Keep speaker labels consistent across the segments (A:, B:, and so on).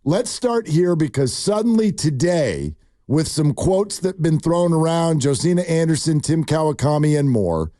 A: let's start here because suddenly today, with some quotes that have been thrown around, Josina Anderson, Tim Kawakami, and more,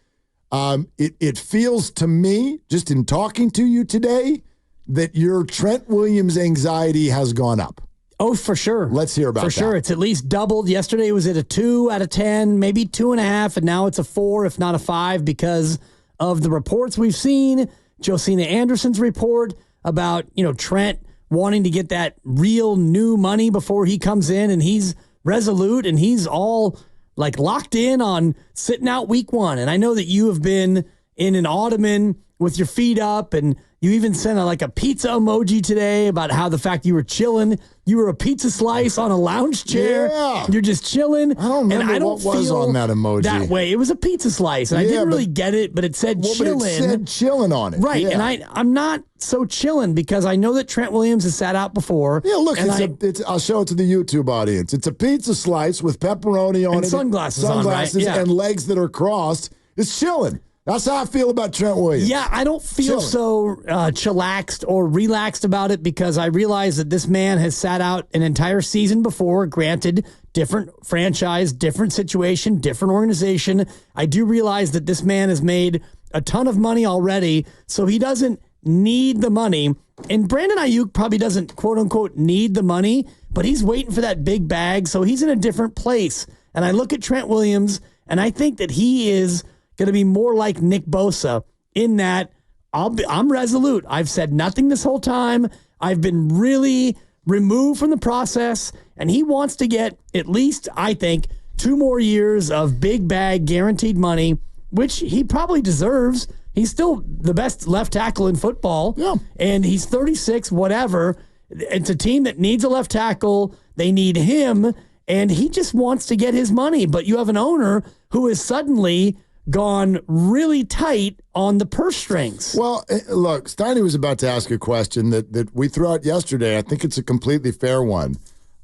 A: it feels to me, just in talking to you today, that your Trent Williams anxiety has gone up.
B: Oh, for sure.
A: Let's hear about that.
B: For sure. It's at least doubled. Yesterday it was at a 2 out of 10, maybe 2.5, and now it's a 4, if not a 5, because of the reports we've seen. Josina Anderson's report about, Trent wanting to get that real new money before he comes in, and he's resolute, and he's all locked in on sitting out week 1. And I know that you have been in an ottoman with your feet up, and you even sent a pizza emoji today about how the fact you were chilling. You were a pizza slice on a lounge chair.
A: Yeah.
B: You're just chilling.
A: I don't remember
B: and I don't
A: what was
B: feel
A: on that emoji.
B: That way. It was a pizza slice. And I didn't really get it, but it said chilling.
A: But it said chilling on it.
B: Right.
A: Yeah.
B: And I'm not so chilling because I know that Trent Williams has sat out before.
A: Yeah, look, I'll show it to the YouTube audience. It's a pizza slice with pepperoni on
B: and
A: it.
B: Sunglasses on, right? Yeah.
A: And legs that are crossed. It's chilling. That's how I feel about Trent Williams.
B: Yeah, I don't feel so chillaxed or relaxed about it because I realize that this man has sat out an entire season before. Granted, different franchise, different situation, different organization. I do realize that this man has made a ton of money already, so he doesn't need the money. And Brandon Ayuk probably doesn't, quote unquote, need the money, but he's waiting for that big bag, so he's in a different place. And I look at Trent Williams, and I think that he is going to be more like Nick Bosa in that I'm resolute. I've said nothing this whole time. I've been really removed from the process, and he wants to get at least, I think, 2 more years of big bag guaranteed money, which he probably deserves. He's still the best left tackle in football, and he's 36, whatever. It's a team that needs a left tackle. They need him, and he just wants to get his money. But you have an owner who is suddenly gone really tight on the purse strings.
A: Well, look, Steiny was about to ask a question that we threw out yesterday. I think it's a completely fair one.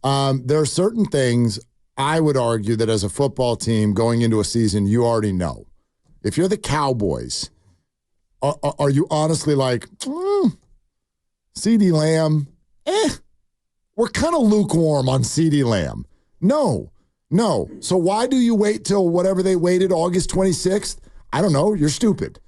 A: There are certain things I would argue that as a football team going into a season, you already know. If you're the Cowboys, are you honestly like, CeeDee Lamb, we're kind of lukewarm on CeeDee Lamb. No. So why do you wait till whatever they waited, August 26th? I don't know. You're stupid.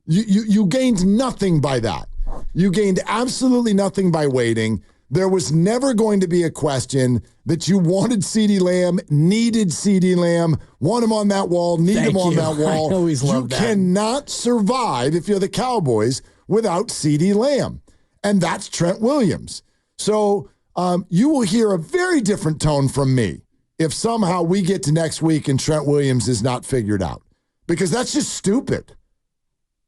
A: You gained nothing by that. You gained absolutely nothing by waiting. There was never going to be a question that you wanted CeeDee Lamb, needed CeeDee Lamb, want him on that wall, need him on that wall.
B: I always love that.
A: You cannot survive if you're the Cowboys without CeeDee Lamb. And that's Trent Williams. So you will hear a very different tone from me if somehow we get to next week and Trent Williams is not figured out. Because that's just stupid.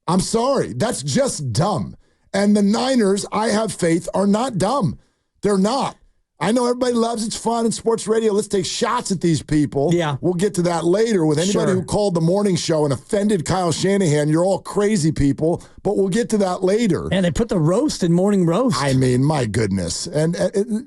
A: I'm sorry. That's just dumb. And the Niners, I have faith, are not dumb. They're not. I know everybody loves it's fun in sports radio. Let's take shots at these people.
B: Yeah.
A: We'll get to that later with anybody who called the morning show and offended Kyle Shanahan. You're all crazy people, but we'll get to that later.
B: And they put the roast in morning roast.
A: I mean, my goodness. And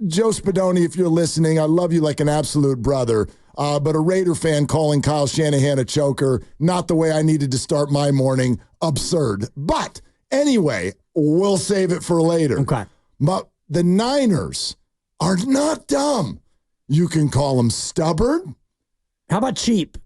A: Joe Spadoni, if you're listening, I love you like an absolute brother. But a Raider fan calling Kyle Shanahan a choker, not the way I needed to start my morning. Absurd. But anyway, we'll save it for later.
B: Okay.
A: But the Niners are not dumb. You can call them stubborn.
B: How about cheap?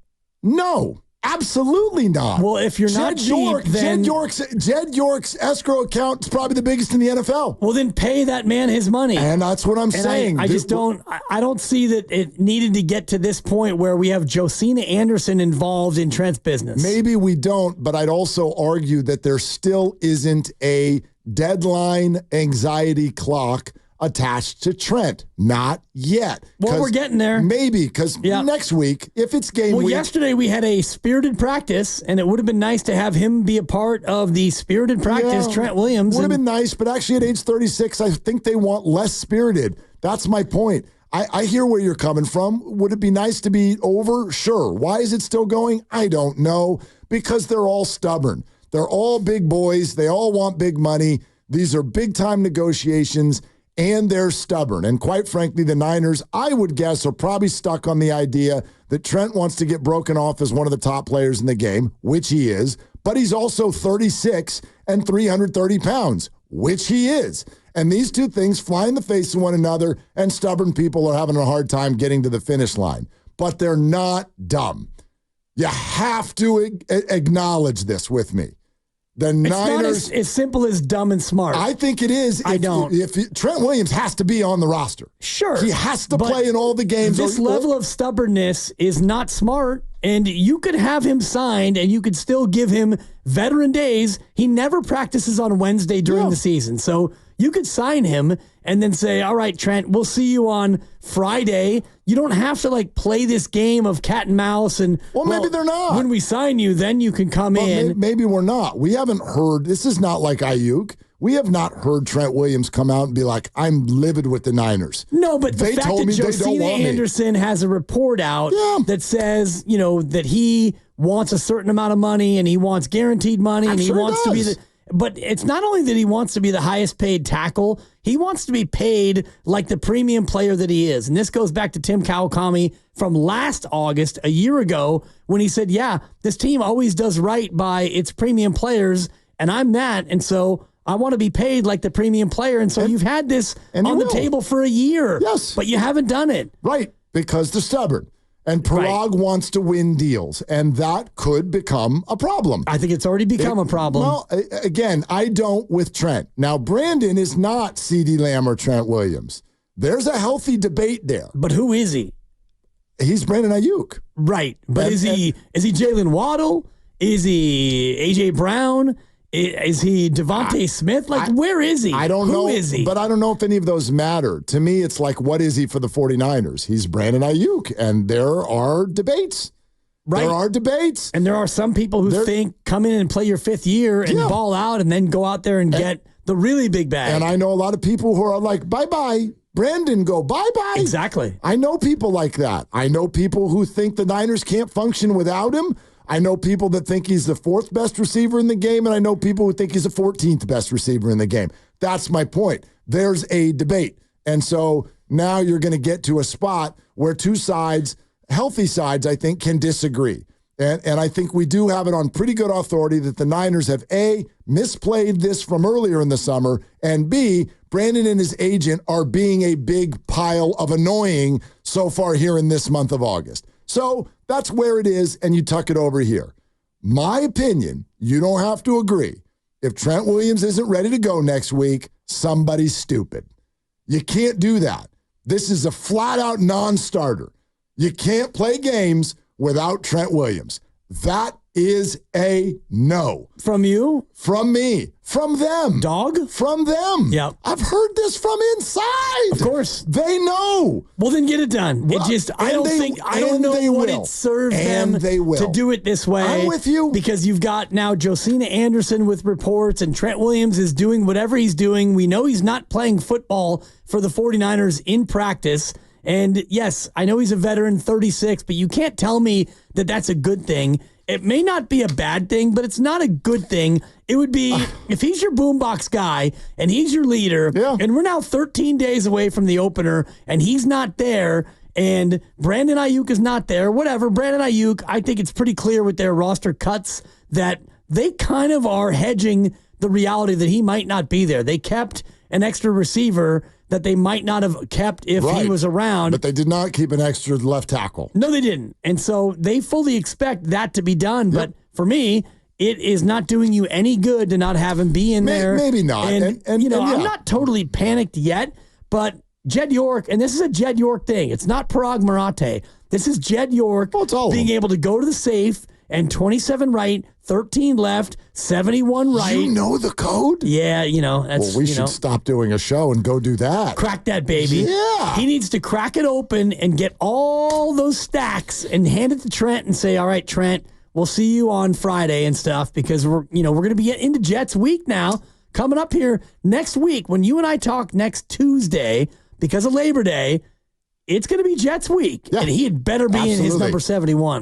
A: No, absolutely not.
B: Well, if you're not cheap, then
A: Jed York's escrow account is probably the biggest in the NFL.
B: Well, then pay that man his money.
A: And that's what I'm saying.
B: I just don't. I don't see that it needed to get to this point where we have Josina Anderson involved in Trent's business.
A: Maybe we don't, but I'd also argue that there still isn't a deadline anxiety clock attached to Trent. Not yet.
B: Well, we're getting there.
A: Maybe, because next week, if it's game week.
B: Well, yesterday we had a spirited practice, and it would have been nice to have him be a part of the spirited practice, Trent Williams.
A: Would have been nice, but actually at age 36, I think they want less spirited. That's my point. I hear where you're coming from. Would it be nice to be over? Sure. Why is it still going? I don't know. Because they're all stubborn. They're all big boys. They all want big money. These are big-time negotiations, and they're stubborn. And quite frankly, the Niners, I would guess, are probably stuck on the idea that Trent wants to get broken off as one of the top players in the game, which he is, but he's also 36 and 330 pounds. which he is. And these two things fly in the face of one another, and stubborn people are having a hard time getting to the finish line. But they're not dumb. You have to acknowledge this with me. The Niners.
B: It's not as simple as dumb and smart.
A: I think it is. If Trent Williams has to be on the roster.
B: Sure.
A: He has to play in all the games.
B: This level of stubbornness is not smart, and you could have him signed, and you could still give him veteran days. He never practices on Wednesday during the season, so you could sign him and then say, all right, Trent, we'll see you on Friday. You don't have to play this game of cat and mouse. And
A: maybe they're not.
B: When we sign you, then you can come in.
A: Maybe we're not. We haven't heard. This is not like Ayuk. We have not heard Trent Williams come out and be like, I'm livid with the Niners.
B: No, but the fact that Josina Anderson has a report out that says, that he wants a certain amount of money and he wants guaranteed money and he wants to be the. But it's not only that he wants to be the highest paid tackle, he wants to be paid like the premium player that he is. And this goes back to Tim Kawakami from last August, a year ago, when he said, this team always does right by its premium players, and I'm that. And so I want to be paid like the premium player. And so you've had this on the table for a year.
A: Yes.
B: But you haven't done it.
A: Right, because they're stubborn. And Parag wants to win deals, and that could become a problem.
B: I think it's already become a problem.
A: Well, again, I don't with Trent. Now, Brandon is not CeeDee Lamb or Trent Williams. There's a healthy debate there.
B: But who is he?
A: He's Brandon Ayuk.
B: Right. But is he Jalen Waddle? Is he A.J. Brown? Is he Devontae Smith? Where is he?
A: I don't know.
B: Who is he?
A: But I don't know if any of those matter. To me, it's like, what is he for the 49ers? He's Brandon Ayuk, and there are debates. Right. There are debates.
B: And there are some people who think come in and play your fifth year and ball out and then go out there and get the really big bag.
A: And I know a lot of people who are like, bye-bye. Brandon, go bye-bye.
B: Exactly.
A: I know people like that. I know people who think the Niners can't function without him. I know people that think he's the fourth best receiver in the game, and I know people who think he's the 14th best receiver in the game. That's my point. There's a debate. And so now you're going to get to a spot where two sides, healthy sides, I think, can disagree. And I think we do have it on pretty good authority that the Niners have, A, misplayed this from earlier in the summer, and B, Brandon and his agent are being a big pile of annoying so far here in this month of August. So that's where it is, and you tuck it over here. My opinion, you don't have to agree. If Trent Williams isn't ready to go next week, somebody's stupid. You can't do that. This is a flat-out non-starter. You can't play games without Trent Williams. That is a no.
B: From you?
A: From me. From them.
B: Dog?
A: From them.
B: Yep.
A: I've heard this from inside.
B: Of course.
A: They know.
B: Well, then get it done.
A: Well,
B: I don't know what it serves them to do it this way.
A: I'm with you.
B: Because you've got now Josina Anderson with reports, and Trent Williams is doing whatever he's doing. We know he's not playing football for the 49ers in practice. And yes, I know he's a veteran, 36, but you can't tell me that that's a good thing. It may not be a bad thing, but it's not a good thing. It would be if he's your boombox guy and he's your leader, and we're now 13 days away from the opener, and he's not there, and Brandon Ayuk is not there, whatever. Brandon Ayuk, I think it's pretty clear with their roster cuts that they kind of are hedging the reality that he might not be there. They kept an extra receiver that they might not have kept if he was around.
A: But they did not keep an extra left tackle.
B: No, they didn't. And so they fully expect that to be done. Yep. But for me, it is not doing you any good to not have him be in there.
A: Maybe not.
B: And I'm not totally panicked yet, but Jed York, and this is a Jed York thing. It's not Parag Marate. This is Jed York being able to go to the safe and 27 right, 13 left, 71 right.
A: You know the code?
B: Yeah, that's...
A: Well, we should stop doing a show and go do that.
B: Crack that baby.
A: Yeah.
B: He needs to crack it open and get all those stacks and hand it to Trent and say, all right, Trent, we'll see you on Friday and stuff, because we're going to be into Jets week now. Coming up here next week, when you and I talk next Tuesday, because of Labor Day, it's going to be Jets week. Yeah. And he had better be in his number 71.